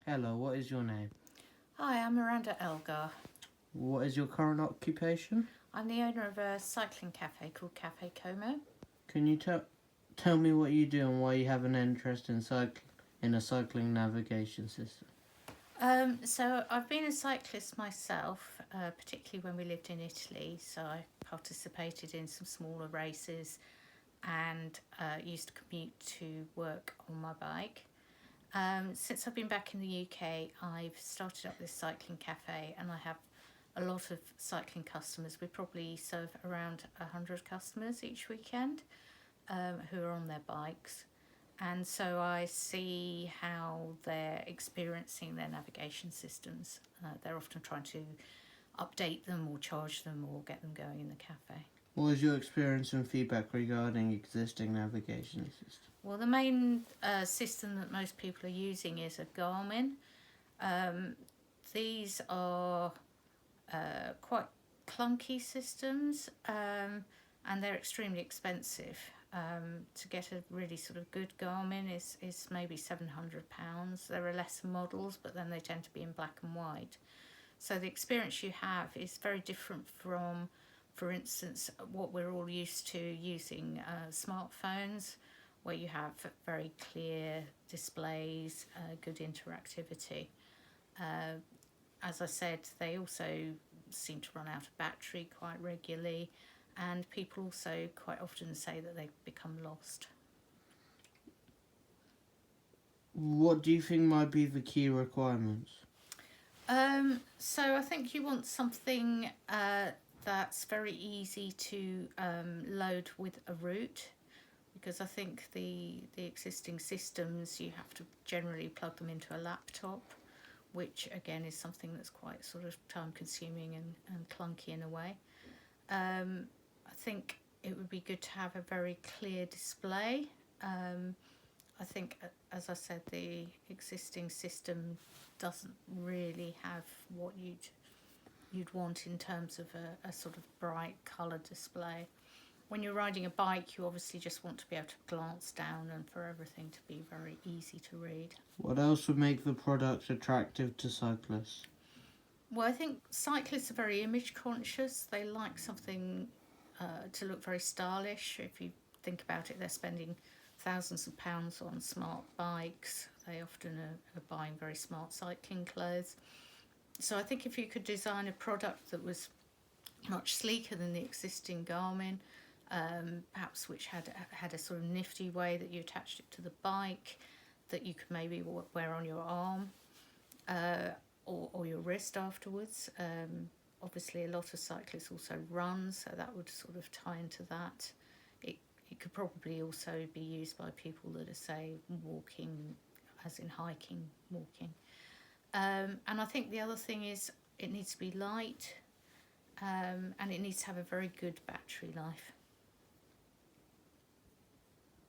Hello, what is your name? Hi, I'm Miranda Elgar. What is your current occupation? I'm the owner of a cycling cafe called Cafe Como. Can you tell me what you do and why you have an interest in a cycling navigation system? So I've been a cyclist myself, particularly when we lived in Italy. So I participated in some smaller races and used to commute to work on my bike. Since I've been back in the UK, I've started up this cycling cafe and I have a lot of cycling customers. We probably serve around 100 customers each weekend who are on their bikes. And so I see how they're experiencing their navigation systems. They're often trying to update them or charge them or get them going in the cafe. What is your experience and feedback regarding existing navigation systems? Well, the main system that most people are using is a Garmin. These are quite clunky systems and they're extremely expensive. To get a really sort of good Garmin is maybe £700. There are lesser models, but then they tend to be in black and white. So the experience you have is very different from, for instance, what we're all used to using smartphones, where you have very clear displays, good interactivity. As I said, they also seem to run out of battery quite regularly, and people also quite often say that they become lost. What do you think might be the key requirements? So I think you want something that's very easy to load with a route, because I think the existing systems, you have to generally plug them into a laptop, which again is something that's quite sort of time consuming and clunky in a way. I think it would be good to have a very clear display. I think, as I said, the existing system doesn't really have what you'd want in terms of a sort of bright colour display. When you're riding a bike, you obviously just want to be able to glance down and for everything to be very easy to read. What else would make the product attractive to cyclists? Well, I think cyclists are very image conscious. They like something to look very stylish. If you think about it, they're spending thousands of pounds on smart bikes. They often are buying very smart cycling clothes. So I think if you could design a product that was much sleeker than the existing Garmin, perhaps which had a sort of nifty way that you attached it to the bike, that you could maybe wear on your arm or your wrist afterwards. Obviously, a lot of cyclists also run, so that would sort of tie into that. It could probably also be used by people that are, say, walking, as in hiking, walking. And I think the other thing is it needs to be light and it needs to have a very good battery life.